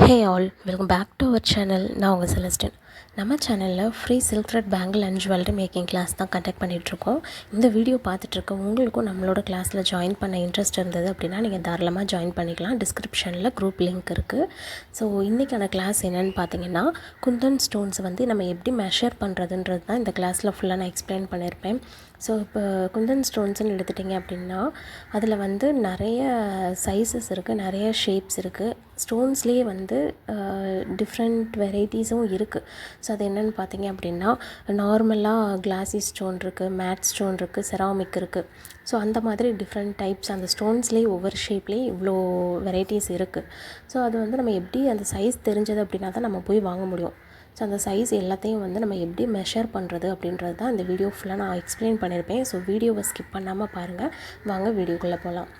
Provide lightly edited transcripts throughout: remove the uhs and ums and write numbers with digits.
Hey all, welcome back to our channel. நான் உங்கள் செலஸ்டன். நம்ம சேனலில் free silk thread bangle and jewellery making class தான் கண்டக்ட் பண்ணிகிட்ருக்கோம். இந்த வீடியோ பார்த்துட்ருக்க உங்களுக்கும் நம்மளோட கிளாஸில் ஜாயின் பண்ண இன்ட்ரெஸ்ட் இருந்தது அப்படின்னா நீங்கள் தாராளமாக ஜாயின் பண்ணிக்கலாம். டிஸ்கிரிப்ஷனில் குரூப் லிங்க் இருக்குது. ஸோ இன்றைக்கான கிளாஸ் என்னென்னு பார்த்தீங்கன்னா, குந்தன் ஸ்டோன்ஸ் வந்து நம்ம எப்படி மெஷர் பண்ணுறதுன்றது தான் இந்த கிளாஸில் ஃபுல்லாக நான் எக்ஸ்பிளைன் பண்ணியிருப்பேன். ஸோ இப்போ குந்தன் ஸ்டோன்ஸ்னு எடுத்துட்டிங்க அப்படின்னா அதில் வந்து நிறைய சைஸஸ் இருக்குது, நிறைய ஷேப்ஸ் இருக்குது. ஸ்டோன்ஸ்லேயே வந்து டிஃப்ரெண்ட் வெரைட்டிஸும் இருக்குது. ஸோ அது என்னென்னு பார்த்தீங்க அப்படின்னா, நார்மலாக கிளாஸி ஸ்டோன் இருக்குது, மேட் ஸ்டோன் இருக்குது, செராமிக் இருக்குது. ஸோ அந்த மாதிரி டிஃப்ரெண்ட் டைப்ஸ் அந்த ஸ்டோன்ஸ்லேயே ஒவ்வொரு ஷேப்லேயும் இவ்வளோ வெரைட்டிஸ் இருக்குது. ஸோ அது வந்து நம்ம எப்படி அந்த சைஸ் தெரிஞ்சது அப்படின்னா தான் நம்ம போய் வாங்க முடியும். ஸோ அந்த சைஸ் எல்லாத்தையும் வந்து நம்ம எப்படி மெஷர் பண்ணுறது அப்படின்றது தான் இந்த வீடியோ ஃபுல்லாக நான் எக்ஸ்பிளைன் பண்ணியிருப்பேன். ஸோ வீடியோவை ஸ்கிப் பண்ணாமல் பாருங்கள். வாங்க வீடியோக்குள்ளே போகலாம்.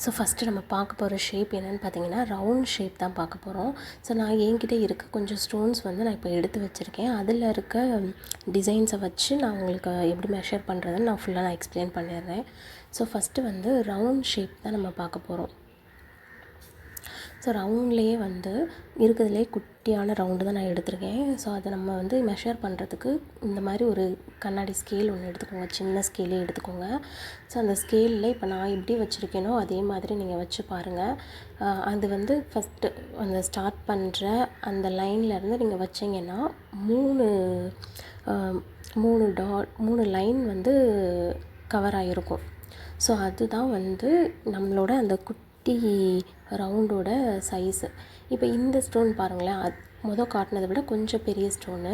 ஸோ ஃபஸ்ட்டு நம்ம பார்க்க போகிற ஷேப் என்னென்னு பார்த்தீங்கன்னா, ரவுண்ட் ஷேப் தான் பார்க்க போகிறோம். ஸோ நான் என்கிட்ட இருக்க கொஞ்சம் ஸ்டோன்ஸ் வந்து நான் இப்போ எடுத்து வச்சுருக்கேன். அதில் இருக்க டிசைன்ஸை வச்சு நான் உங்களுக்கு எப்படி மெஷர் பண்ணுறதுன்னு நான் ஃபுல்லாக எக்ஸ்பிளைன் பண்ணிடுறேன். ஸோ ஃபஸ்ட்டு வந்து ரவுண்ட் ஷேப் தான் நம்ம பார்க்க போகிறோம். ஸோ ரவுண்ட்லேயே வந்து இருக்கிறதுலே குட்டியான ரவுண்டு தான் நான் எடுத்திருக்கேன். ஸோ அதை நம்ம வந்து மெஷர் பண்ணுறதுக்கு இந்த மாதிரி ஒரு கண்ணாடி ஸ்கேல் ஒன்று எடுத்துக்கோங்க, சின்ன ஸ்கேலே எடுத்துக்கோங்க. ஸோ அந்த ஸ்கேலில் இப்போ நான் எப்படி வச்சுருக்கேனோ அதே மாதிரி நீங்கள் வச்சு பாருங்கள். அது வந்து ஃபஸ்ட்டு அந்த ஸ்டார்ட் பண்ணுற அந்த லைன்லேருந்து நீங்கள் வச்சிங்கன்னா மூணு லைன் வந்து கவர் ஆகிருக்கும். ஸோ அதுதான் வந்து நம்மளோட அந்த குட்டி ரவுண்டோட சைஸு. இப்போ இந்த ஸ்டோன் பாருங்களேன், காட்டினதை விட கொஞ்சம் பெரிய ஸ்டோனு.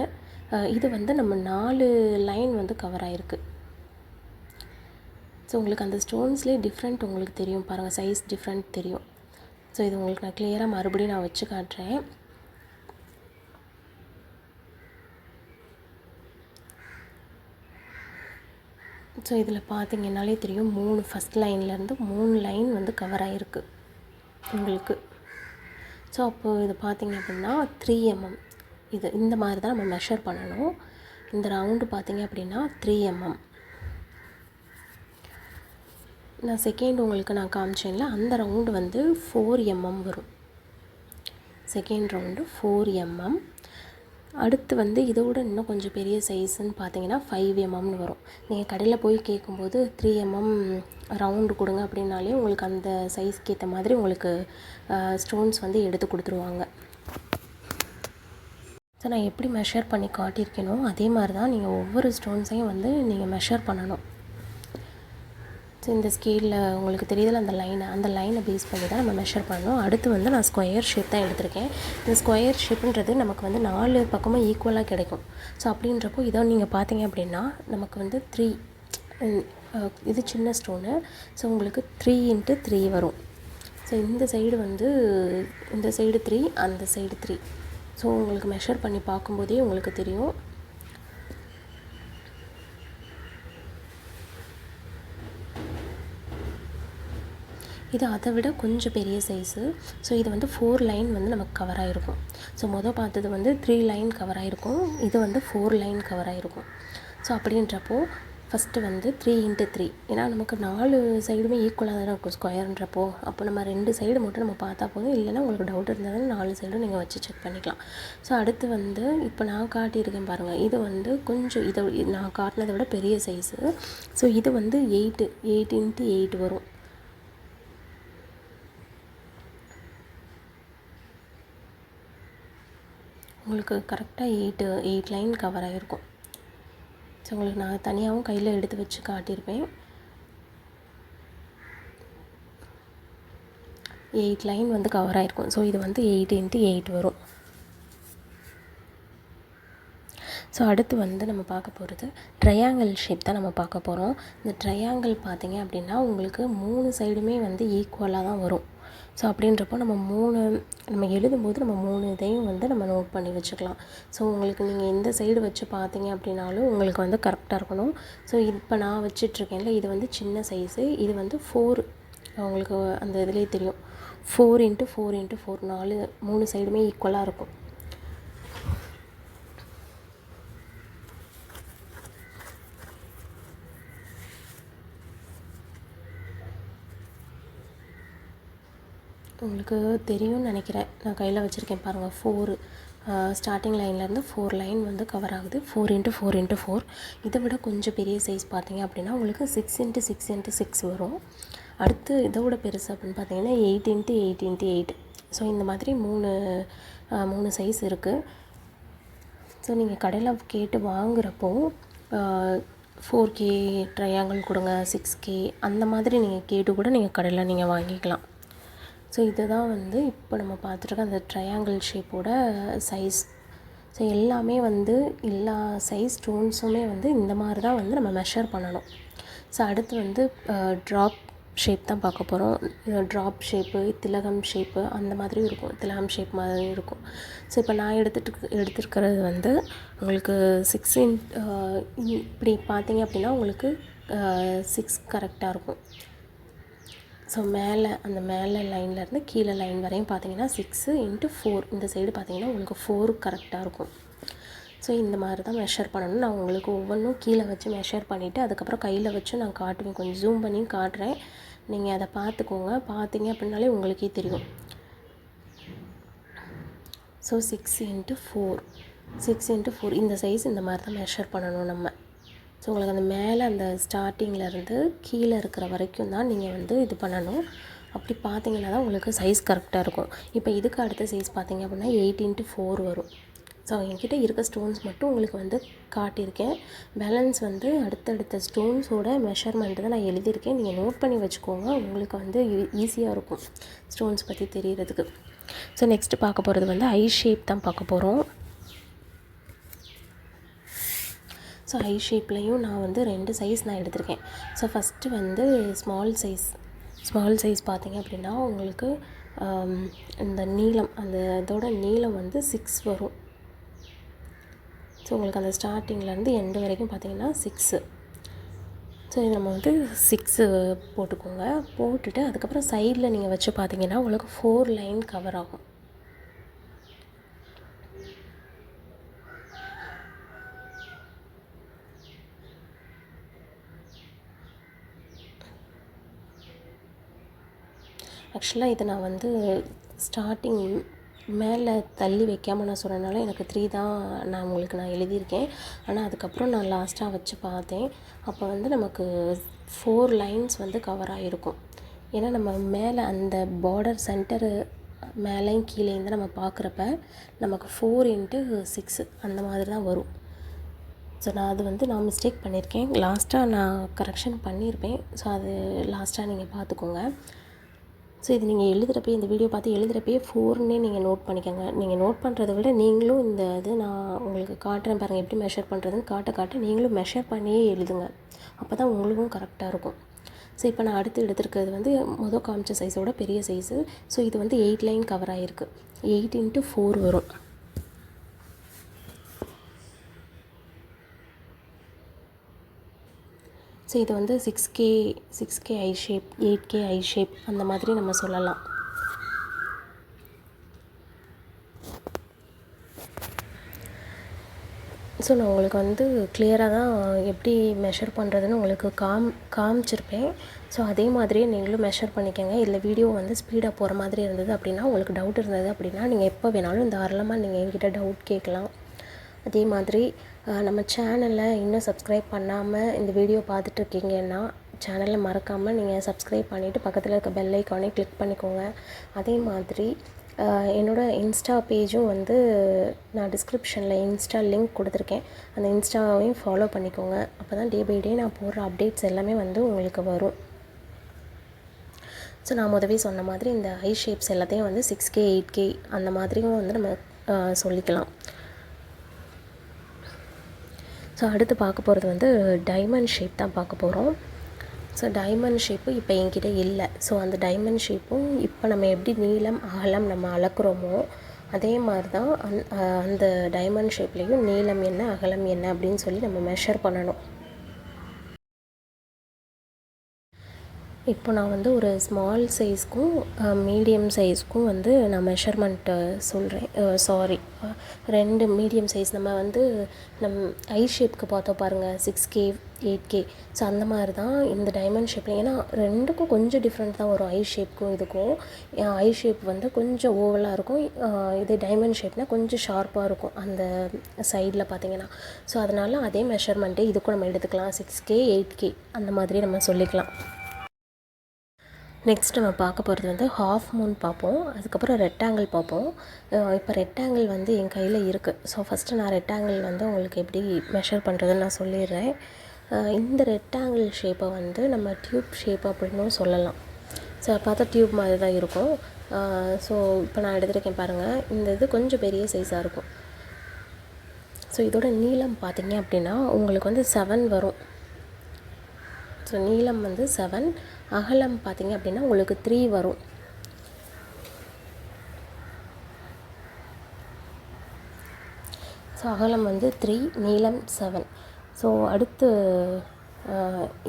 இது வந்து நம்ம 4 லைன் வந்து கவர் ஆகிருக்கு. ஸோ உங்களுக்கு அந்த ஸ்டோன்ஸ்லேயே டிஃப்ரெண்ட் உங்களுக்கு தெரியும் பாருங்கள், சைஸ் டிஃப்ரெண்ட் தெரியும். ஸோ இது உங்களுக்கு நான் கிளியராக மறுபடியும் நான் வச்சு காட்டுறேன். ஸோ இதில் பார்த்தீங்கன்னாலே தெரியும், ஃபஸ்ட் லைன்லேருந்து 3 லைன் வந்து கவர் ஆகிருக்கு உங்களுக்கு. ஸோ அப்போது இது பார்த்திங்க அப்படின்னா 3 mm இந்த மாதிரி தான் நம்ம மெஷர் பண்ணணும். இந்த ரவுண்டு பார்த்திங்க அப்படின்னா 3 mm. நான் செகண்ட் உங்களுக்கு நான் காமிச்சேன்ல, அந்த ரவுண்டு வந்து 4 mm வரும். Second round 4 mm. அடுத்து வந்து இதோட இன்னும் கொஞ்சம் பெரிய சைஸுன்னு பார்த்தீங்கன்னா 5 mmன்னு வரும். நீங்கள் கடையில் போய் கேட்கும்போது 3 mm ரவுண்டு கொடுங்க அப்படின்னாலே உங்களுக்கு அந்த சைஸ்க்கு ஏற்ற மாதிரி உங்களுக்கு ஸ்டோன்ஸ் வந்து எடுத்து கொடுத்துருவாங்க. ஸோ நான் எப்படி மெஷர் பண்ணி காட்டியிருக்கேனோ அதே மாதிரி தான் நீங்கள் ஒவ்வொரு ஸ்டோன்ஸையும் வந்து நீங்கள் மெஷர் பண்ணணும். ஸோ இந்த ஸ்கேலில் உங்களுக்கு தெரியுதில்ல, அந்த லைனை பேஸ் பண்ணி தான் நம்ம மெஷர் பண்ணணும். அடுத்து வந்து நான் ஸ்கொயர் ஷேப் தான் எடுத்திருக்கேன். இந்த ஸ்கொயர் ஷேப்புன்றது நமக்கு வந்து 4 பக்கமும் ஈக்குவலாக கிடைக்கும். ஸோ அப்படின்றப்போ இதை நீங்கள் பார்த்தீங்க அப்படின்னா நமக்கு வந்து 3 இது சின்ன ஸ்டோனு. ஸோ உங்களுக்கு 3 × 3 வரும். ஸோ இந்த சைடு 3, அந்த சைடு 3. ஸோ உங்களுக்கு மெஷர் பண்ணி பார்க்கும்போதே உங்களுக்கு தெரியும். இது அதை விட கொஞ்சம் பெரிய சைஸு. ஸோ இது வந்து 4 லைன் வந்து நமக்கு கவர் ஆகிருக்கும். ஸோ பார்த்தது வந்து 3 லைன் கவர் ஆகிருக்கும், இது வந்து 4 லைன் கவர் ஆகிருக்கும். ஸோ அப்படின்றப்போ ஃபஸ்ட்டு வந்து 3 × 3, ஏன்னா நமக்கு 4 சைடுமே ஈக்குவலாக தானே இருக்கும் ஸ்கொயர்ன்றப்போ. அப்போ நம்ம 2 சைடு மட்டும் நம்ம பார்த்தா போதும். இல்லைன்னா உங்களுக்கு டவுட் இருந்தாலும் 4 சைடும் நீங்கள் வச்சு செக் பண்ணிக்கலாம். ஸோ அடுத்து வந்து இப்போ நான் காட்டியிருக்கேன் பாருங்கள், இது வந்து கொஞ்சம் நான் காட்டினதை விட பெரிய சைஸு. ஸோ இது வந்து 8 × 8 வரும். உங்களுக்கு கரெக்டாக 8 லைன் கவர் ஆகிருக்கும். ஸோ உங்களுக்கு நான் தனியாகவும் கையில் எடுத்து வச்சு காட்டியிருப்பேன். 8 லைன் வந்து கவர் ஆகிருக்கும். ஸோ இது வந்து 8 × 8 வரும். ஸோ அடுத்து வந்து நம்ம பார்க்க போகிறது ட்ரையாங்கிள் ஷேப் தான் நம்ம பார்க்க போகிறோம். இந்த ட்ரையாங்கிள் பார்த்திங்க அப்படின்னா உங்களுக்கு 3 சைடுமே வந்து ஈக்குவலாக தான் வரும். ஸோ அப்படின்றப்போ நம்ம எழுதும்போது நம்ம 3 இதையும் வந்து நம்ம நோட் பண்ணி வச்சுக்கலாம். ஸோ உங்களுக்கு நீங்கள் எந்த சைடு வச்சு பார்த்தீங்க அப்படின்னாலும் உங்களுக்கு வந்து கரெக்டாக இருக்கணும். ஸோ இப்போ நான் வச்சிட்ருக்கேன்ல, இது வந்து சின்ன சைஸு. இது வந்து 4, உங்களுக்கு அந்த இதிலே தெரியும், 4 × 4 × 4, 3 சைடுமே ஈக்குவலாக இருக்கும். உங்களுக்கு தெரியும்னு நினைக்கிறேன். நான் கையில் வச்சுருக்கேன் பாருங்கள். 4 ஸ்டார்டிங் லைன்லேருந்து 4 லைன் வந்து கவர் ஆகுது. 4x4x4. இதை விட கொஞ்சம் பெரிய சைஸ் பார்த்தீங்க அப்படின்னா உங்களுக்கு 6x6x6 வரும். அடுத்து இதை விட பெருசு அப்படின்னு பார்த்தீங்கன்னா 8x8x8. ஸோ இந்த மாதிரி மூணு சைஸ் இருக்குது. ஸோ நீங்கள் கடையில் கேட்டு வாங்குகிறப்போ 4K ட்ரையாங்கிள் கொடுங்க, 6K அந்த மாதிரி நீங்கள் கேட்டு கூட நீங்கள் கடையில் நீங்கள் வாங்கிக்கலாம். ஸோ இதுதான் வந்து இப்போ நம்ம பார்த்துருக்க அந்த ட்ரையாங்கிள் ஷேப்போட சைஸ். ஸோ எல்லாமே வந்து எல்லா சைஸ் ஸ்டோன்ஸுமே வந்து இந்த மாதிரி தான் வந்து நம்ம மெஷர் பண்ணணும். ஸோ அடுத்து வந்து ட்ராப் ஷேப் தான் பார்க்க போகிறோம். ட்ராப் ஷேப்பு, திலகம் ஷேப்பு அந்த மாதிரி இருக்கும். திலகம் ஷேப் மாதிரி இருக்கும். ஸோ இப்போ நான் எடுத்துருக்கிறது வந்து உங்களுக்கு 6 இப்படி பார்த்தீங்க அப்படின்னா உங்களுக்கு 6 கரெக்டாக இருக்கும். ஸோ அந்த மேலே லைன்லேருந்து கீழே லைன் வரையும் பார்த்தீங்கன்னா 6x4. இந்த சைடு பார்த்தீங்கன்னா உங்களுக்கு 4 கரெக்டாக இருக்கும். ஸோ இந்த மாதிரி தான் மெஷர் பண்ணணும். நான் உங்களுக்கு ஒவ்வொன்றும் கீழே வச்சு மெஷர் பண்ணிவிட்டு அதுக்கப்புறம் கையில் வச்சு நான் காட்டுவேன். கொஞ்சம் ஜூம் பண்ணி காட்டுறேன். நீங்கள் அதை பார்த்துக்கோங்க. பார்த்தீங்க அப்படின்னாலே உங்களுக்கே தெரியும். ஸோ 6x4 இந்த சைஸ் இந்த மாதிரி தான் மெஷர் பண்ணணும் நம்ம. ஸோ உங்களுக்கு அந்த மேலே அந்த ஸ்டார்டிங்லேருந்து கீழே இருக்கிற வரைக்கும் தான் நீங்கள் வந்து இது பண்ணணும். அப்படி பார்த்தீங்கன்னா தான் உங்களுக்கு சைஸ் கரெக்டாக இருக்கும். இப்போ இதுக்கு அடுத்த சைஸ் பார்த்தீங்க அப்படின்னா 8x4 வரும். ஸோ என்கிட்ட இருக்க ஸ்டோன்ஸ் மட்டும் உங்களுக்கு வந்து காட்டியிருக்கேன். பேலன்ஸ் வந்து அடுத்தடுத்த ஸ்டோன்ஸோட மெஷர்மெண்ட்டு தான் நான் எழுதியிருக்கேன். நீங்கள் நோட் பண்ணி வச்சுக்கோங்க. உங்களுக்கு வந்து ஈஸியாக இருக்கும் ஸ்டோன்ஸ் பற்றி தெரியறதுக்கு. ஸோ நெக்ஸ்ட்டு பார்க்க போகிறது வந்து ஐ ஷேப் தான் பார்க்க போகிறோம். ஸோ ஐ ஷேப்லேயும் நான் வந்து 2 சைஸ் நான் எடுத்திருக்கேன். ஸோ ஃபஸ்ட்டு வந்து ஸ்மால் சைஸ் பார்த்தீங்க அப்படின்னா உங்களுக்கு இந்த நீளம் இதோட நீளம் வந்து 6 வரும். ஸோ உங்களுக்கு அந்த ஸ்டார்டிங்லேருந்து எண்டு வரைக்கும் பார்த்தீங்கன்னா 6. ஸோ இது நம்ம வந்து 6 போட்டுக்கோங்க. போட்டுட்டு அதுக்கப்புறம் சைடில் நீங்கள் வச்சு பார்த்தீங்கன்னா உங்களுக்கு 4 லைன் கவர் ஆகும். ஆக்சுவலாக இதை நான் வந்து ஸ்டார்டிங் மேலே தள்ளி வைக்காமல் நான் சொன்னனால எனக்கு 3 தான் நான் எழுதியிருக்கேன். ஆனால் அதுக்கப்புறம் நான் லாஸ்ட்டாக வச்சு பார்த்தேன். அப்போ வந்து நமக்கு 4 லைன்ஸ் வந்து கவர் ஆகிருக்கும். ஏன்னா நம்ம மேலே அந்த பார்டர் சென்டரு மேலேயும் கீழேயும் தான் நம்ம பார்க்குறப்ப நமக்கு 4x6 அந்த மாதிரி தான் வரும். ஸோ நான் மிஸ்டேக் பண்ணியிருக்கேன். லாஸ்ட்டாக நான் கரெக்ஷன் பண்ணியிருப்பேன். ஸோ அது லாஸ்ட்டாக நீங்கள் பார்த்துக்கோங்க. ஸோ இது நீங்கள் எழுதுகிறப்ப இந்த வீடியோ பார்த்து எழுதுகிறப்பே 4ன்னே நீங்கள் நோட் பண்ணிக்கோங்க. நீங்கள் நோட் பண்ணுறதை விட நீங்களும் இந்த நான் உங்களுக்கு காட்டுறேன் பாருங்கள் எப்படி மெஷர் பண்ணுறதுன்னு காட்ட நீங்களும் மெஷர் பண்ணியே எழுதுங்க. அப்போ தான் உங்களுக்கும் கரெக்டாக இருக்கும். ஸோ இப்போ நான் அடுத்து எடுத்துருக்கிறது வந்து காமிச்ச சைஸோட பெரிய சைஸு. ஸோ இது வந்து 8 லைன் கவர் ஆகிருக்கு. 8x4 வரும். ஸோ இது வந்து 6K ஐ ஷேப், 8K ஐ ஷேப் அந்த மாதிரி நம்ம சொல்லலாம். ஸோ நான் உங்களுக்கு வந்து கிளியராக தான் எப்படி மெஷர் பண்ணுறதுன்னு உங்களுக்கு காமிச்சிருப்பேன். ஸோ அதே மாதிரியே நீங்களும் மெஷர் பண்ணிக்கோங்க. இதில் வீடியோ வந்து ஸ்பீடாக போகிற மாதிரி இருந்தது அப்படின்னா, உங்களுக்கு டவுட் இருந்தது அப்படின்னா நீங்கள் எப்போ வேணாலும் தாராளமாக நீங்கள் என்கிட்ட டவுட் கேட்கலாம். அதே மாதிரி நம்ம சேனலில் இன்னும் சப்ஸ்கிரைப் பண்ணாமல் இந்த வீடியோ பார்த்துட்ருக்கீங்கன்னா சேனலை மறக்காமல் நீங்கள் சப்ஸ்கிரைப் பண்ணிவிட்டு பக்கத்தில் இருக்க பெல் ஐக்கானே கிளிக் பண்ணிக்கோங்க. அதே மாதிரி என்னோடய இன்ஸ்டா பேஜும் வந்து நான் டிஸ்கிரிப்ஷனில் இன்ஸ்டா லிங்க் கொடுத்துருக்கேன். அந்த இன்ஸ்டாவையும் ஃபாலோ பண்ணிக்கோங்க. அப்போ தான் டே பை டே நான் போடுற அப்டேட்ஸ் எல்லாமே வந்து உங்களுக்கு வரும். ஸோ நான் முதவே சொன்ன மாதிரி இந்த ஐ ஷேப்ஸ் எல்லாத்தையும் வந்து 6K 8K அந்த மாதிரியும் வந்து நம்ம சொல்லிக்கலாம். ஸோ அடுத்து பார்க்க போகிறது வந்து டைமண்ட் ஷேப் தான் பார்க்க போகிறோம். ஸோ டைமண்ட் ஷேப்பு இப்போ என்கிட்ட இல்லை. ஸோ அந்த டைமண்ட் ஷேப்பும் இப்போ நம்ம எப்படி நீளம் அகலம் நம்ம அளக்குறோமோ அதே மாதிரி தான் அந்த டைமண்ட் ஷேப்லேயும் நீளம் என்ன அகலம் என்ன அப்படின்னு சொல்லி நம்ம மெஷர் பண்ணணும். இப்போ நான் வந்து ஒரு ஸ்மால் சைஸ்க்கும் மீடியம் சைஸ்க்கும் வந்து நான் மெஷர்மெண்ட்டு சொல்கிறேன். சாரி, 2 மீடியம் சைஸ் நம்ம வந்து ஐ ஷேப்க்கு பார்த்தோம் பாருங்கள், 6K 8K. ஸோ அந்த மாதிரி தான் இந்த டைமண்ட் ஷேப்பில். ஏன்னா ரெண்டுக்கும் கொஞ்சம் டிஃப்ரெண்ட் தான் வரும், ஐ ஷேப்புக்கும் இதுக்கும். ஐ ஷேப் வந்து கொஞ்சம் ஓவலாக இருக்கும், இது டைமண்ட் ஷேப்னால் கொஞ்சம் ஷார்ப்பாக இருக்கும் அந்த சைடில் பார்த்தீங்கன்னா. ஸோ அதனால் அதே மெஷர்மெண்ட்டே இதுக்கும் நம்ம எடுத்துக்கலாம், 6K 8K அந்த மாதிரி நம்ம சொல்லிக்கலாம். நெக்ஸ்ட் நம்ம பார்க்க போகிறது வந்து ஹாஃப் மூன் பார்ப்போம், அதுக்கப்புறம் ரெக்டாங்கிள் பார்ப்போம். இப்போ ரெக்டாங்கிள் வந்து என் கையில் இருக்குது. ஸோ ஃபஸ்ட்டு நான் ரெக்டாங்கிள் வந்து உங்களுக்கு எப்படி மெஷர் பண்ணுறதுன்னு நான் சொல்லிடுறேன். இந்த ரெக்டாங்கிள் ஷேப்பை வந்து நம்ம டியூப் ஷேப் அப்படின்னும் சொல்லலாம். ஸோ பார்த்தா டியூப் மாதிரி தான் இருக்கும். ஸோ இப்போ நான் எடுத்துருக்கேன் பாருங்கள், இந்த இது கொஞ்சம் பெரிய சைஸாக இருக்கும். ஸோ இதோட நீளம் பார்த்திங்க அப்படின்னா உங்களுக்கு வந்து 7 வரும். ஸோ நீளம் வந்து 7, அகலம் பார்த்திங்க அப்படின்னா உங்களுக்கு 3 வரும். ஸோ அகலம் வந்து 3, நீளம் 7. ஸோ அடுத்து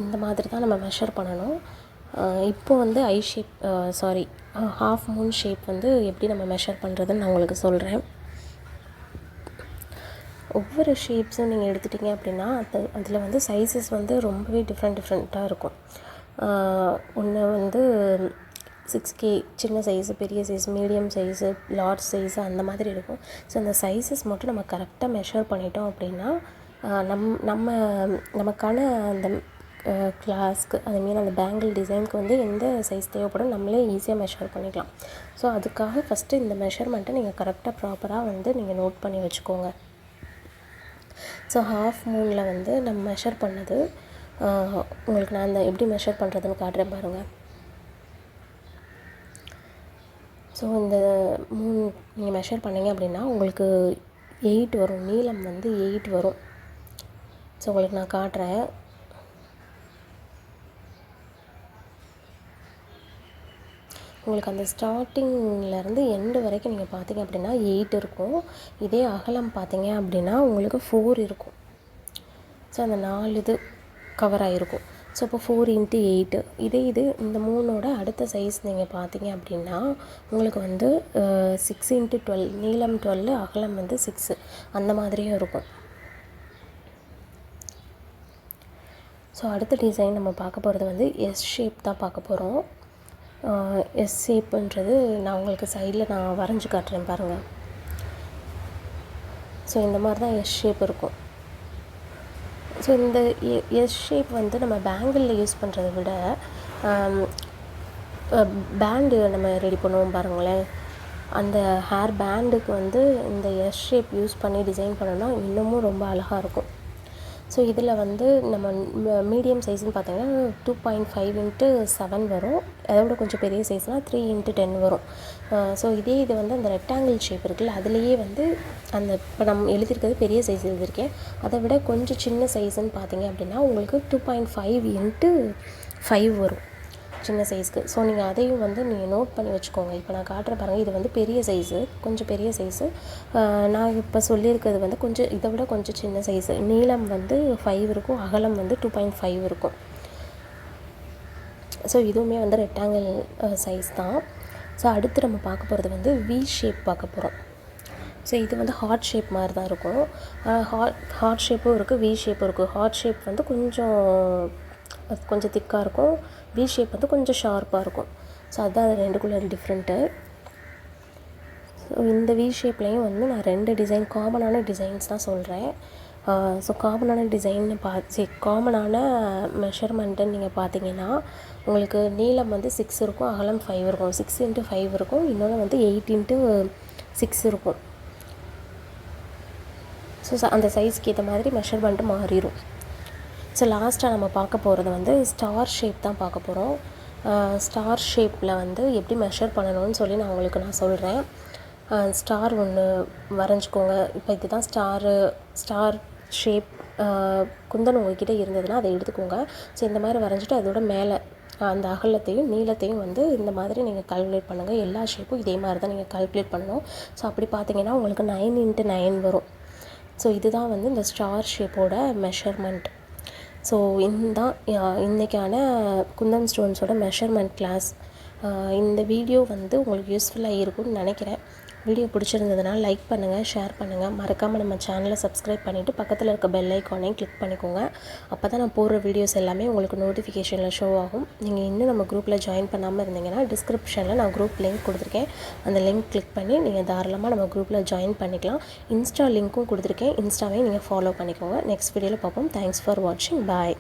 இந்த மாதிரி தான் நம்ம மெஷர் பண்ணணும். இப்போ வந்து ஐ ஷேப் ஹாஃப் மூன் ஷேப் வந்து எப்படி நம்ம மெஷர் பண்ணுறதுன்னு நான் உங்களுக்கு சொல்கிறேன். ஒவ்வொரு ஷேப்ஸும் நீங்கள் எடுத்துட்டிங்க அப்படின்னா அதில் வந்து சைஸஸ் வந்து ரொம்பவே டிஃப்ரெண்ட்டாக இருக்கும். ஒன்று வந்து 6K சின்ன சைஸு, பெரிய size, medium size, large size அந்த மாதிரி இருக்கும். ஸோ அந்த சைஸஸ் மட்டும் நம்ம கரெக்டாக மெஷர் பண்ணிட்டோம் அப்படின்னா நமக்கான அந்த கிளாஸ்க்கு அதுமாரி அந்த பேங்கிள் டிசைனுக்கு வந்து எந்த சைஸ் தேவைப்படும் நம்மளே ஈஸியாக மெஷர் பண்ணிக்கலாம். ஸோ அதுக்காக ஃபஸ்ட்டு இந்த மெஷர்மெண்ட்டை நீங்கள் கரெக்டாக ப்ராப்பராக வந்து நீங்கள் நோட் பண்ணி வச்சுக்கோங்க. ஸோ ஹாஃப் மூனில் வந்து நம்ம மெஷர் பண்ணது உங்களுக்கு நான் அந்த எப்படி மெஷர் பண்ணுறதுன்னு காட்டுறேன் பாருங்கள். ஸோ இந்த மூன் நீங்கள் மெஷர் பண்ணிங்க அப்படின்னா உங்களுக்கு 8 வரும், நீளம் வந்து 8 வரும். ஸோ உங்களுக்கு நான் காட்டுறேன். உங்களுக்கு அந்த ஸ்டார்டிங்லேருந்து எண்டு வரைக்கும் நீங்கள் பார்த்தீங்க அப்படின்னா 8 இருக்கும். இதே அகலம் பார்த்தீங்க அப்படின்னா உங்களுக்கு 4 இருக்கும். ஸோ அந்த 4 இது கவர் ஆகிருக்கும். ஸோ இப்போ 4 × 8. இது இந்த மூணோட அடுத்த சைஸ் நீங்கள் பார்த்தீங்க அப்படின்னா உங்களுக்கு வந்து 6 × 12, நீளம் 12, அகலம் வந்து 6 அந்த மாதிரியும் இருக்கும். ஸோ அடுத்த டிசைன் நம்ம பார்க்க போகிறது வந்து எஸ் ஷேப் தான் பார்க்க போகிறோம். எஸ் ஷேப்புன்றது நான் உங்களுக்கு சைடில் நான் வரைஞ்சி காட்டுறேன் பாருங்கள். ஸோ இந்த மாதிரி தான் எஸ் ஷேப் இருக்கும். ஸோ இந்த எஸ் ஷேப் வந்து நம்ம பேங்கிளில் யூஸ் பண்ணுறதை விட பேண்டு நம்ம ரெடி பண்ணுவோம் பாருங்களேன், அந்த ஹேர் பேண்டுக்கு வந்து இந்த எஸ் ஷேப் யூஸ் பண்ணி டிசைன் பண்ணோன்னா இன்னமும் ரொம்ப அழகாக இருக்கும். ஸோ இதில் வந்து நம்ம மீடியம் சைஸ்ன்னு பார்த்தீங்கன்னா 2.5 × 7 வரும். அதோட கொஞ்சம் பெரிய சைஸ்னால் 3 × 10 வரும். ஸோ இது வந்து அந்த ரெக்டாங்கிள் ஷேப் இருக்குல்ல, அதுலேயே வந்து அந்த இப்போ நம்ம எழுதியிருக்கிறது பெரிய சைஸ் எழுதியிருக்கேன், அதை விட கொஞ்சம் சின்ன சைஸுன்னு பார்த்தீங்க அப்படின்னா உங்களுக்கு 2.5 × 5 வரும் சின்ன சைஸ்க்கு. ஸோ நீங்கள் அதையும் வந்து நீங்கள் நோட் பண்ணி வச்சுக்கோங்க. இப்போ நான் காட்டுற பாருங்கள், இது வந்து பெரிய சைஸு, கொஞ்சம் பெரிய சைஸு. நான் இப்போ சொல்லியிருக்கிறது வந்து கொஞ்சம் இதை விட கொஞ்சம் சின்ன சைஸு. நீளம் வந்து 5 இருக்கும், அகலம் வந்து 2.5 இருக்கும். ஸோ இதுவுமே வந்து ரெக்டாங்கிள் சைஸ் தான். ஸோ அடுத்து நம்ம பார்க்க போகிறது வந்து வி ஷேப் பார்க்க போகிறோம். ஸோ இது வந்து ஹார்ட் ஷேப் மாதிரி தான் இருக்கும். ஹார்ட் ஷேப்பும் இருக்குது, வி ஷேப்பும் இருக்குது. ஹார்ட் ஷேப் வந்து கொஞ்சம் திக்காக இருக்கும், வி ஷேப் வந்து கொஞ்சம் ஷார்ப்பாக இருக்கும். ஸோ அதுதான் அது ரெண்டுக்குள்ள டிஃப்ரெண்ட்டு. ஸோ இந்த வி ஷேப்லேயும் வந்து நான் 2 டிசைன் காமனான டிசைன்ஸ் தான் சொல்கிறேன். ஸோ காமனான டிசைன்னு காமனான மெஷர்மெண்ட்டுன்னு நீங்கள் பார்த்தீங்கன்னா உங்களுக்கு நீளம் வந்து 6 இருக்கும், அகலம் 5 இருக்கும். 6 × 5 இருக்கும், இன்னொன்று வந்து 8 × 6 இருக்கும். ஸோ அந்த சைஸ்க்கு ஏற்ற மாதிரி மெஷர்மெண்ட்டு மாறிடும். ஸோ லாஸ்ட்டாக நம்ம பார்க்க போகிறது வந்து ஸ்டார் ஷேப் தான் பார்க்க போகிறோம். ஸ்டார் ஷேப்பில் வந்து எப்படி மெஷர் பண்ணணும்னு சொல்லி நான் சொல்கிறேன். ஸ்டார் ஒன்று வரைஞ்சிக்கோங்க. இப்போ இதுதான் ஸ்டார் ஷேப் குந்தன் உங்கள்கிட்ட இருந்ததுன்னா அதை எடுத்துக்கோங்க. ஸோ இந்த மாதிரி வரைஞ்சிட்டு அதோட மேலே அந்த அகலத்தையும் நீளத்தையும் வந்து இந்த மாதிரி நீங்கள் கால்குலேட் பண்ணுங்கள். எல்லா ஷேப்பும் இதே மாதிரி தான் நீங்கள் கால்குலேட் பண்ணணும். ஸோ அப்படி பார்த்தீங்கன்னா உங்களுக்கு 9 × 9 வரும். ஸோ இதுதான் வந்து இந்த ஸ்டார் ஷேப்போட மெஷர்மெண்ட். ஸோ இன்றைக்கான குந்தன் ஸ்டோன்ஸோட மெஷர்மெண்ட் கிளாஸ். இந்த வீடியோ வந்து உங்களுக்கு யூஸ்ஃபுல்லாக இருக்கும்னு நினைக்கிறேன். வீடியோ பிடிச்சிருந்ததுனால லைக் பண்ணுங்கள், ஷேர் பண்ணுங்கள். மறக்காமல் நம்ம சேனலை சப்ஸ்கிரைப் பண்ணிவிட்டு பக்கத்தில் இருக்க பெல் ஐக்கானையும் கிளிக் பண்ணிக்கோங்க. அப்போ தான் நான் போடுற வீடியோஸ் எல்லாமே உங்களுக்கு நோட்டிஃபிகேஷனில் ஷோ ஆகும். நீங்கள் இன்னும் நம்ம குரூப்பில் ஜாயின் பண்ணாமல் இருந்தீங்கன்னா டிஸ்கிரிப்ஷனில் நான் குரூப் லிங்க் கொடுத்துருக்கேன். அந்த லிங்க் கிளிக் பண்ணி நீங்கள் தாராளமாக நம்ம குரூப்பில் ஜாயின் பண்ணிக்கலாம். இன்ஸ்டா லிங்க்கும் கொடுத்துருக்கேன். இன்ஸ்டாவையும் நீங்கள் ஃபாலோ பண்ணிக்கோங்க. நெக்ஸ்ட் வீடியோவில் பார்ப்போம். தேங்க்ஸ் ஃபார் வாட்சிங். பாய்.